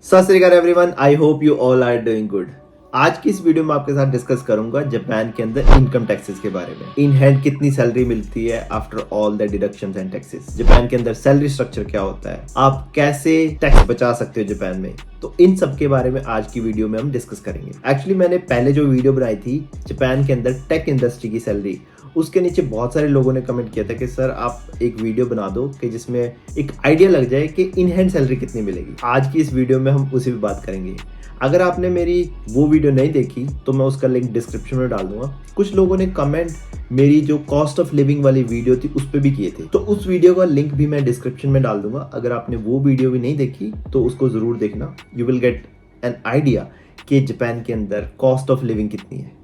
सत श्री अकाल everyone, I hope you all are doing good. आज की इस वीडियो में आपके साथ डिस्कस करूंगा जापान के अंदर इनकम टैक्सेस के बारे में। इन हैंड कितनी सैलरी मिलती है after all the deductions and taxes. Japan के अंदर सैलरी स्ट्रक्चर क्या होता है, आप कैसे टैक्स बचा सकते हो जापान में, तो इन सब के बारे में आज की वीडियो में हम डिस्कस करेंगे। एक्चुअली मैंने पहले जो वीडियो बनाई थी जापान के अंदर टेक इंडस्ट्री की सैलरी, उसके नीचे बहुत सारे लोगों ने कमेंट किया था कि सर आप एक वीडियो बना दो कि जिसमें एक आइडिया लग जाए कि इन हैंड सैलरी कितनी मिलेगी। आज की इस वीडियो में हम उसी पे बात करेंगे। अगर आपने मेरी वो वीडियो नहीं देखी तो मैं उसका लिंक डिस्क्रिप्शन में डाल दूंगा। कुछ लोगों ने कमेंट मेरी जो कॉस्ट ऑफ लिविंग वाली वीडियो थी उस पर भी किए थे, तो उस वीडियो का लिंक भी मैं डिस्क्रिप्शन में डाल दूंगा। अगर आपने वो वीडियो भी नहीं देखी तो उसको जरूर देखना। You will get an idea कि जापान के अंदर कॉस्ट ऑफ लिविंग कितनी है।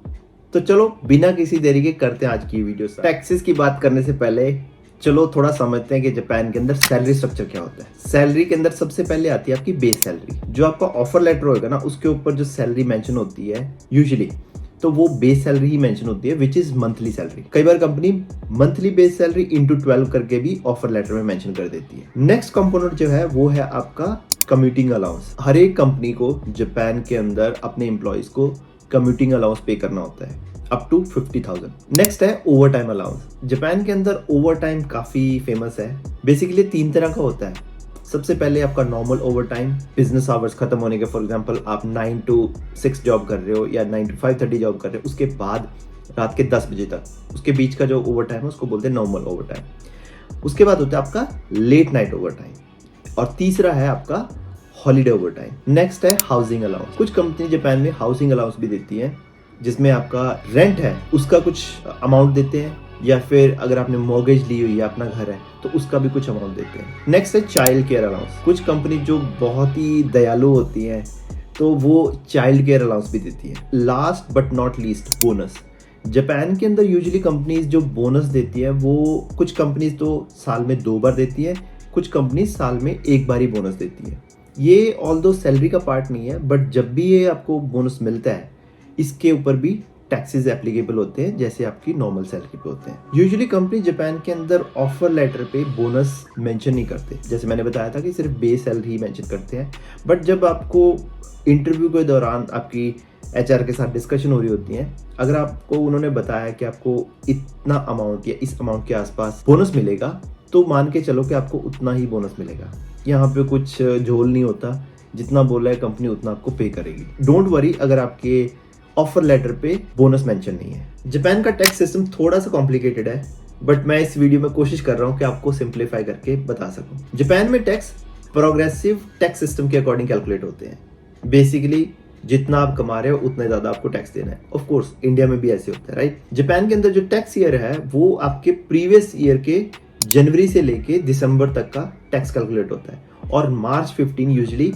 तो चलो बिना किसी देरी के करते हैं आज की वीडियो। टैक्सेस की बात करने से पहले चलो थोड़ा समझते हैं कि जापान के अंदर सैलरी स्ट्रक्चर क्या होता है। सैलरी के अंदर सबसे पहले आती है आपकी बेस सैलरी। जो आपका ऑफर लेटर होगा ना, उसके ऊपर जो सैलरी मेंशन होती है यूजुअली, तो वो बेस सैलरी ही मेंशन होती है, विच इज मंथली सैलरी। कई बार company monthly base salary into 12 करके भी ऑफर लेटर में मेंशन कर देती है। नेक्स्ट कंपोनेंट जो है वो है आपका कम्यूटिंग अलाउंस। हर एक कंपनी को जापान के अंदर अपने एम्प्लॉयज को कम्यूटिंग अलाउंस पे करना होता है अप टू 50,000। नेक्स्ट है ओवर टाइम अलाउंस। जापान के अंदर ओवर टाइम काफी फेमस है। बेसिकली 3 तरह का होता है। सबसे पहले आपका normal over time, business hours खत्म होने के, फॉर एग्जांपल आप 9 to 6 जॉब कर रहे हो या 9 to 5:30 जॉब कर रहे हो, उसके बाद रात के 10 बजे तक, उसके बीच का जो ओवर टाइम है उसको बोलते हैं नॉर्मल ओवर टाइम। उसके बाद होता है आपका लेट नाइट ओवर टाइम, और तीसरा है आपका हॉलीडे ओवर टाइम। नेक्स्ट है हाउसिंग अलाउंस। कुछ कंपनी जापान में हाउसिंग अलाउंस भी देती है, जिसमें आपका रेंट है उसका कुछ अमाउंट देते हैं, या फिर अगर आपने मॉर्गेज ली हुई है, अपना घर है, तो उसका भी कुछ अमाउंट देते हैं। नेक्स्ट है चाइल्ड केयर अलाउंस। कुछ कंपनी जो बहुत ही दयालु होती है तो वो चाइल्ड केयर अलाउंस भी देती है। Last but not least, bonus. Japan के अंदर यूजुअली कंपनीज जो बोनस देती है वो कुछ कंपनीज तो साल में 2 बार देती है, कुछ कंपनीज साल में 1 बार ही बोनस देती है। ये ऑल्दो सैलरी का पार्ट नहीं है, बट जब भी ये आपको बोनस मिलता है इसके ऊपर भी टैक्सेस एप्लीकेबल होते हैं, जैसे आपकी नॉर्मल सैलरी पे होते हैं। यूजुअली कंपनी जापान के अंदर ऑफर लेटर पे बोनस मेंशन नहीं करते। जैसे मैंने बताया था कि सिर्फ बेस सैलरी ही मेंशन करते हैं, बट जब आपको इंटरव्यू के दौरान आपकी एचआर के साथ डिस्कशन हो रही होती है, अगर आपको उन्होंने बताया कि आपको इतना अमाउंट या इस अमाउंट के आसपास बोनस मिलेगा, तो मान के चलो कि आपको उतना ही बोनस मिलेगा। यहाँ पे कुछ झोल नहीं होता, जितना बोला है कंपनी उतना आपको पे करेगी। डोंट वरी अगर आपके ऑफर लेटर पे बोनस मेंशन नहीं है। जापान का टैक्स सिस्टम थोड़ा सा कॉम्प्लिकेटेड है, बट मैं इस वीडियो में कोशिश कर रहा हूँ कि आपको सिंप्लीफाई करके बता सकूं। जापान में टैक्स प्रोग्रेसिव टैक्स सिस्टम के अकॉर्डिंग कैलकुलेट होते हैं। बेसिकली जितना आप कमा रहे हो उतना ज्यादा आपको टैक्स देना है। ऑफ कोर्स इंडिया में भी ऐसे होता है, राइट। जापान के अंदर जो टैक्स ईयर है वो आपके प्रीवियस ईयर के जनवरी से लेके दिसंबर तक का टैक्स कैलकुलेट होता है, और मार्च 15 यूजुअली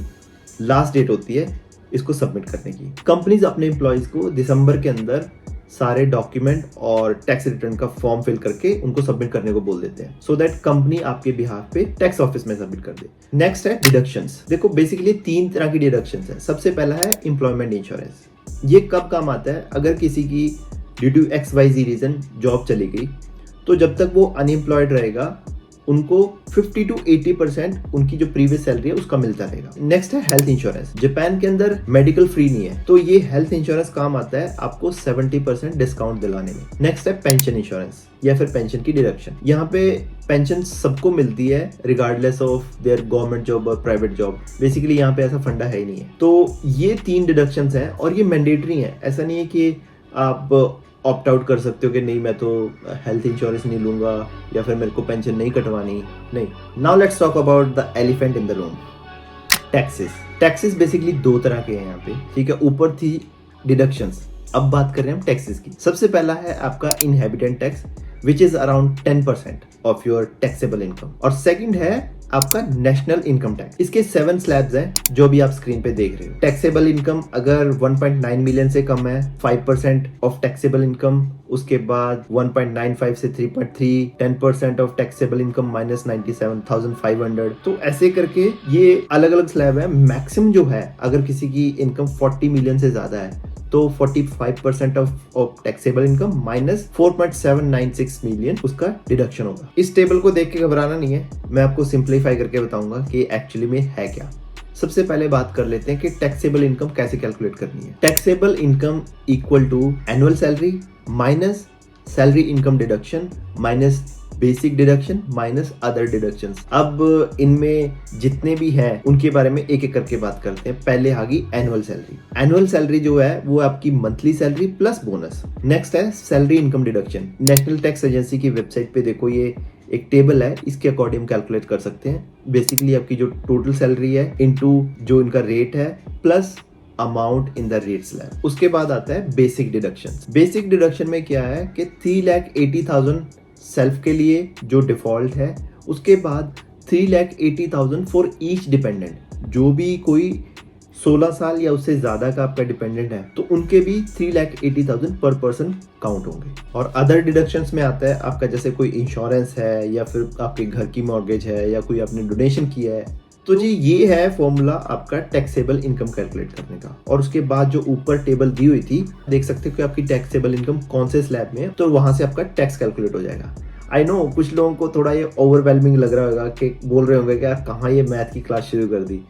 लास्ट डेट होती है इसको सबमिट करने की। कंपनीज अपने एम्प्लॉयज को दिसंबर के अंदर सारे डॉक्यूमेंट और टैक्स रिटर्न का फॉर्म फिल करके उनको सबमिट करने को बोल देते हैं, सो दैट कंपनी आपके बिहाफ पे टैक्स ऑफिस में सबमिट कर दे। नेक्स्ट है डिडक्शंस। देखो बेसिकली 3 तरह की डिडक्शंस है। सबसे पहला है एम्प्लॉयमेंट इंश्योरेंस। ये कब काम आता है, अगर किसी की due to XYZ reason job चली गई, तो जब तक वो अनएम्प्लॉयड रहेगा उनको 50 to 80% उनकी जो प्रीवियस सैलरी है उसका मिलता रहेगा। नेक्स्ट है हेल्थ इंश्योरेंस। जापान के अंदर मेडिकल फ्री नहीं है, तो ये हेल्थ इंश्योरेंस काम आता है आपको 70% डिस्काउंट दिलाने में। नेक्स्ट है पेंशन इंश्योरेंस, या फिर पेंशन की डिडक्शन। यहाँ पे पेंशन सबको मिलती है regardless of their government job और प्राइवेट जॉब। बेसिकली यहाँ पे ऐसा फंडा है ही नहीं है। तो ये 3 डिडक्शंस हैं, और ये मैंडेटरी है। ऐसा नहीं है कि आप ऑप्ट आउट कर सकते हो कि नहीं मैं तो हेल्थ इंश्योरेंस नहीं लूंगा या फिर मेरे को पेंशन नहीं कटवानी, नहीं। Now let's talk about the elephant in the room, taxes. Taxes basically 2 तरह के हैं यहाँ पे, ठीक है। ऊपर थी डिडक्शंस, अब बात कर रहे हैं हम टैक्सेस की। सबसे पहला है आपका inhabitant tax, which is around 10% of your taxable income, और सेकंड है आपका नेशनल इनकम टैक्स। इसके 7 स्लैब्स हैं जो भी आप स्क्रीन पे देख रहे हो। टैक्सेबल इनकम अगर 1.9 मिलियन से कम है 5% ऑफ टैक्सेबल इनकम, उसके बाद 1.95 से 3.3 10% ऑफ टैक्सेबल इनकम माइनस 97,500। तो ऐसे करके ये अलग अलग स्लैब है। मैक्सिमम जो है अगर किसी की इनकम 40 मिलियन से ज्यादा है तो 45% of taxable income minus 4.796 million उसका डिडक्शन होगा। इस टेबल को देख के घबराना नहीं है, मैं आपको सिंप्लीफाई करके बताऊंगा कि एक्चुअली में है क्या। सबसे पहले बात कर लेते हैं कि टैक्सेबल इनकम कैसे कैलकुलेट करनी है। Taxable income equal to annual salary minus salary income deduction minus basic deduction minus other deductions. अब इनमें जितने भी हैं उनके बारे में एक एक करके बात करते हैं। पहले आ गई एनुअल सैलरी। एनुअल सैलरी जो है वो आपकी monthly salary plus bonus. Next है salary income deduction. National tax agency की वेबसाइट पे देखो, ये एक टेबल है, इसके अकॉर्डिंग कैलकुलेट कर सकते हैं। बेसिकली आपकी जो टोटल सैलरी है इनटू जो इनका रेट है plus amount in the rate slab. उसके बाद आता है बेसिक डिडक्शन। बेसिक डिडक्शन में क्या है कि 3,80,000 सेल्फ के लिए जो डिफॉल्ट है, उसके बाद 3,80,000 फॉर ईच डिपेंडेंट। जो भी कोई 16 साल या उससे ज्यादा का आपका डिपेंडेंट है तो उनके भी 3,80,000 पर पर्सन काउंट होंगे। और अदर डिडक्शंस में आता है आपका जैसे कोई इंश्योरेंस है या फिर आपके घर की मॉर्गेज है या कोई आपने डोनेशन किया है। तो जी ये है फॉर्मूला आपका टैक्सेबल इनकम कैलकुलेट करने का। और उसके बाद जो ऊपर टेबल दी हुई थी, देख सकते हो कि आपकी टैक्सेबल इनकम कौन से स्लैब में है, तो वहां से आपका टैक्स कैलकुलेट हो जाएगा। आई नो कुछ लोगों को थोड़ा ये ओवरवेलमिंग लग रहा होगा कि बोल रहे होंगे कि यार कहाँ ये मैथ की क्लास शुरू कर दी।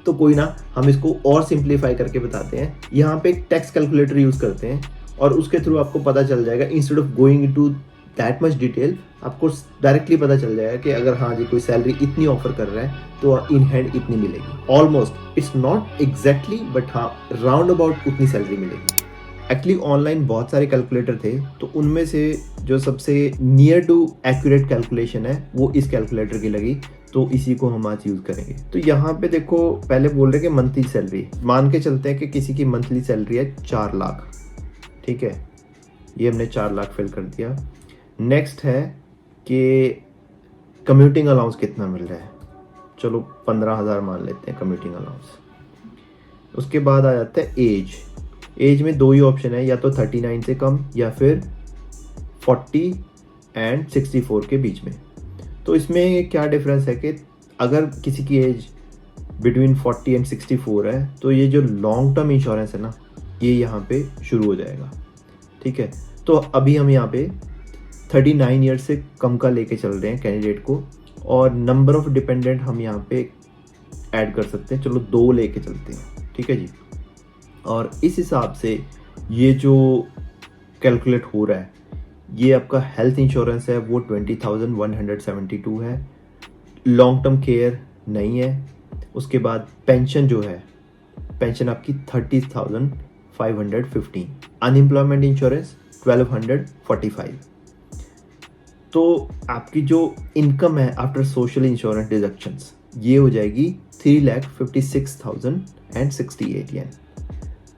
तो कोई ना, हम इसको और सिंप्लीफाई करके बताते हैं। यहाँ पे एक टैक्स कैलकुलेटर यूज करते हैं और उसके थ्रू आपको पता चल जाएगा, instead of going into that much detail, आपको डायरेक्टली पता चल जाएगा कि अगर हाँ जी कोई सैलरी इतनी ऑफर कर रहा है तो इन हैंड इतनी मिलेगी। Almost, it's not exactly but हाँ राउंड अबाउट उतनी सैलरी मिलेगी। एक्चुअली ऑनलाइन बहुत सारे कैलकुलेटर थे, तो उनमें से जो सबसे नियर टू एक्यूरेट कैलकुलेशन है वो इस कैलकुलेटर की लगी, तो इसी को हम आज यूज करेंगे। तो यहाँ पे देखो, पहले बोल रहे कि मंथली सैलरी मान के चलते हैं कि किसी की मंथली सैलरी है 4 लाख। ठीक है, ये हमने 4 लाख फिल कर दिया। नेक्स्ट है कि कम्यूटिंग अलाउंस कितना मिल रहा है, चलो 15,000 मान लेते हैं कम्यूटिंग अलाउंस। उसके बाद आ जाता है एज। एज में 2 ही ऑप्शन है, या तो 39 से कम या फिर 40 एंड 64 के बीच में। तो इसमें क्या डिफरेंस है कि अगर किसी की एज बिटवीन 40 एंड 64 है तो ये जो लॉन्ग टर्म इंश्योरेंस है ना, ये यहाँ पे शुरू हो जाएगा। ठीक है, तो अभी हम यहाँ पे 39 ईयर से कम का लेके चल रहे हैं कैंडिडेट को, और नंबर ऑफ डिपेंडेंट हम यहाँ पे ऐड कर सकते हैं, चलो 2 लेके चलते हैं। ठीक है जी, और इस हिसाब से ये जो कैलकुलेट हो रहा है, ये आपका हेल्थ इंश्योरेंस है वो 20,172 है, लॉन्ग टर्म केयर नहीं है। उसके बाद पेंशन जो है, पेंशन आपकी 30,515, अनएम्प्लॉयमेंट इंश्योरेंस 1,245। तो आपकी जो इनकम है आफ्टर सोशल इंश्योरेंस डिडक्शंस, ये हो जाएगी 3,56,068 येन।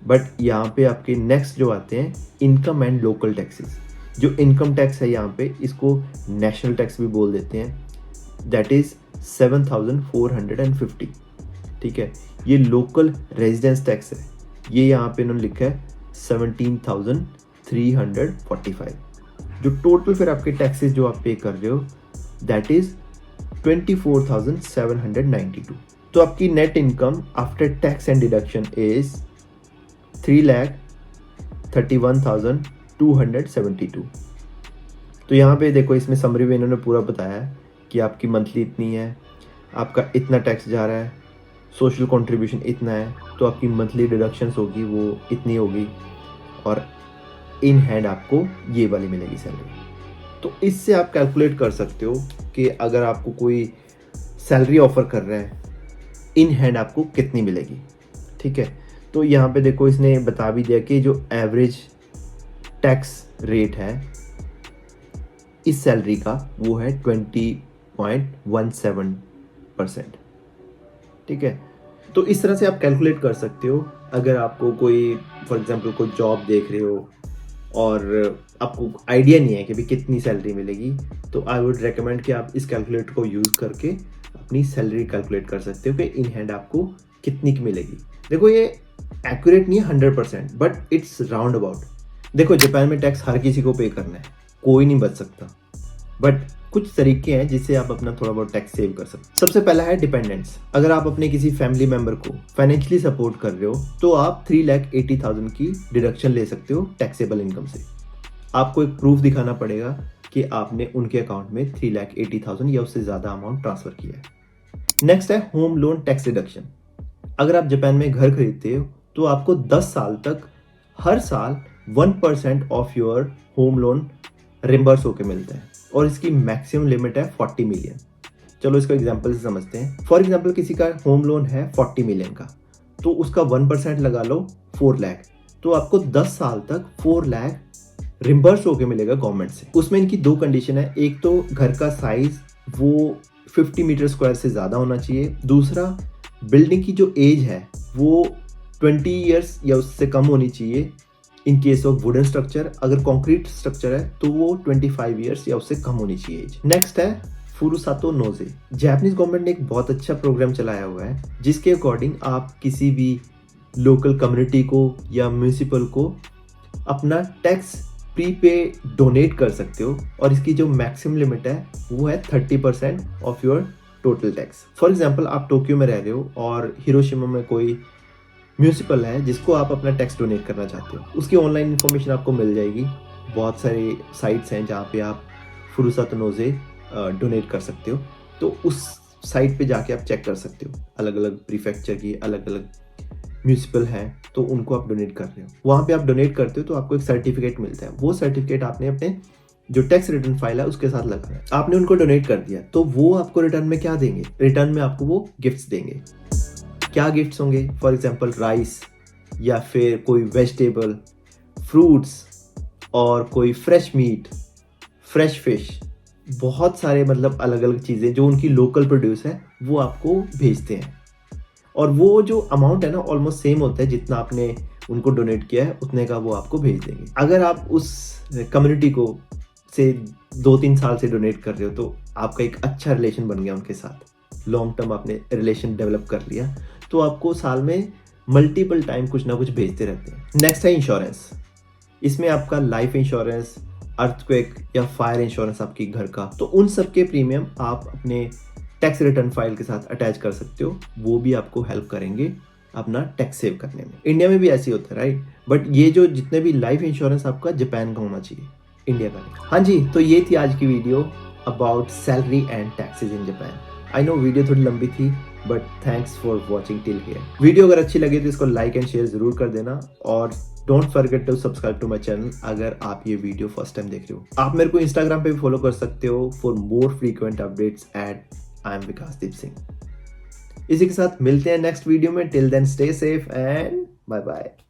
बट यहाँ पे आपके नेक्स्ट जो आते हैं इनकम एंड लोकल टैक्सेस। जो इनकम टैक्स है यहाँ पे, इसको नेशनल टैक्स भी बोल देते हैं, दैट इज 7,450। ठीक है, ये लोकल रेजिडेंस टैक्स है, ये यहाँ पे इन्होंने लिखा है 17,345। जो टोटल फिर आपके टैक्सेस जो आप पे कर रहे हो, दैट इज 24,792। तो आपकी net income after tax and deduction is 3,31,272। तो यहाँ पे देखो, इसमें समरी में इन्होंने पूरा बताया है कि आपकी मंथली इतनी है, आपका इतना टैक्स जा रहा है, सोशल कंट्रीब्यूशन इतना है, तो आपकी मंथली डिडक्शंस होगी वो इतनी होगी, और इन हैंड आपको ये वाली मिलेगी सैलरी। तो इससे आप कैलकुलेट कर सकते हो कि अगर आपको कोई सैलरी ऑफर कर रहा है, इन हैंड आपको कितनी मिलेगी। ठीक है, तो यहाँ पे देखो इसने बता भी दिया कि जो एवरेज टैक्स रेट है इस सैलरी का वो है 20.17%। ठीक है, तो इस तरह से आप कैलकुलेट कर सकते हो। अगर आपको कोई फॉर एग्जांपल कोई जॉब देख रहे हो और आपको आइडिया नहीं है कि भी कितनी सैलरी मिलेगी, तो आई वुड रेकमेंड कि आप इस कैलकुलेटर को यूज़ करके अपनी सैलरी कैलकुलेट कर सकते हो कि इन हैंड आपको कितनी की मिलेगी। देखो ये एक्यूरेट नहीं है 100%, बट इट्स राउंड अबाउट। देखो जापान में टैक्स हर किसी को पे करना है, कोई नहीं बच सकता, बट कुछ तरीके हैं जिससे आप अपना थोड़ा बहुत टैक्स सेव कर सकते हैं। सबसे पहला है डिपेंडेंट्स। अगर आप अपने किसी फैमिली मेंबर को फाइनेंशियली सपोर्ट कर रहे हो तो आप 3,80,000 की डिडक्शन ले सकते हो टैक्सेबल इनकम से। आपको एक प्रूफ दिखाना पड़ेगा कि आपने उनके अकाउंट में 3,80,000 या उससे ज्यादा अमाउंट ट्रांसफर किया है। नेक्स्ट है होम लोन टैक्स डिडक्शन। अगर आप जापान में घर खरीदते हो तो आपको 10 साल तक हर साल 1% of your home loan reimburse होके मिलता है और इसकी मैक्सिमम लिमिट है 40 मिलियन। चलो इसको एग्जांपल से समझते हैं। फॉर एग्जांपल किसी का होम लोन है 40 मिलियन का, तो उसका 1% लगा लो 4 लाख, तो आपको 10 साल तक 4 लाख रिम्बर्स होके मिलेगा गवर्नमेंट से। उसमें इनकी दो कंडीशन है, एक तो घर का साइज वो 50 मीटर स्क्वायर से ज़्यादा होना चाहिए, दूसरा बिल्डिंग की जो एज है वो 20 ईयर्स या उससे कम होनी चाहिए in case of wooden structure. अगर कॉन्क्रीट स्ट्रक्चर है तो वो 25 ईयर्स या उससे कम होनी चाहिए एज। नेक्स्ट है फुरुसातो नोजे। जापानीज गवर्नमेंट ने एक बहुत अच्छा प्रोग्राम चलाया हुआ है जिसके अकॉर्डिंग आप किसी भी लोकल कम्युनिटी को या म्यूनिसिपल को अपना टैक्स प्रीपे डोनेट कर सकते हो और इसकी जो मैक्सिमम लिमिट है वो है 30% of your total tax. For example आप टोक्यो में रह रहे हो और हिरोशिमा में कोई म्यूनिसिपल है जिसको आप अपना टैक्स डोनेट करना चाहते हो, उसकी ऑनलाइन इन्फॉर्मेशन आपको मिल जाएगी। बहुत सारे साइट्स हैं जहाँ पे आप फुरुसातो नोजे डोनेट कर सकते हो, तो उस साइट पे जाके आप चेक कर सकते हो अलग अलग प्रीफेक्चर की अलग अलग म्यूनिसिपल हैं तो उनको आप डोनेट कर रहे हो। वहाँ पे आप डोनेट करते हो तो आपको एक सर्टिफिकेट मिलता है, वो सर्टिफिकेट आपने अपने जो टैक्स रिटर्न फाइल है उसके साथ लगाना है। आपने उनको डोनेट कर दिया तो वो आपको रिटर्न में क्या देंगे, रिटर्न में आपको वो गिफ्ट्स देंगे। क्या गिफ्ट्स होंगे, फॉर एग्जांपल राइस या फिर कोई वेजिटेबल, फ्रूट्स और कोई फ्रेश मीट, फ्रेश फिश, बहुत सारे मतलब अलग अलग चीज़ें जो उनकी लोकल प्रोड्यूस है वो आपको भेजते हैं। और वो जो अमाउंट है ना ऑलमोस्ट सेम होता है, जितना आपने उनको डोनेट किया है उतने का वो आपको भेज देंगे। अगर आप उस कम्युनिटी को से 2-3 साल से डोनेट कर रहे हो तो आपका एक अच्छा रिलेशन बन गया उनके साथ, लॉन्ग टर्म आपने रिलेशन डेवलप कर लिया, तो आपको साल में मल्टीपल टाइम कुछ ना कुछ भेजते रहते हैं। नेक्स्ट है इंश्योरेंस। इसमें आपका लाइफ इंश्योरेंस, अर्थक्वेक या फायर इंश्योरेंस आपकी घर का, तो उन सब के प्रीमियम आप अपने टैक्स रिटर्न फाइल के साथ अटैच कर सकते हो, वो भी आपको हेल्प करेंगे अपना टैक्स सेव करने में। इंडिया में भी ऐसे ही होता है राइट, बट ये जो जितने भी लाइफ इंश्योरेंस आपका जापान का होना चाहिए, इंडिया का नहीं। हाँ जी, तो ये थी आज की video about salary and taxes in Japan. I know video थोड़ी लंबी थी but thanks for watching till here. Video अगर अच्छी लगे तो इसको लाइक एंड शेयर जरूर कर देना और don't forget to subscribe to my channel अगर आप ये वीडियो फर्स्ट टाइम देख रहे हो। आप मेरे को इंस्टाग्राम पे भी फॉलो कर सकते हो for more frequent updates at I am Vikasdeep Singh. इसी के साथ मिलते हैं नेक्स्ट वीडियो में। Till then stay safe and bye bye.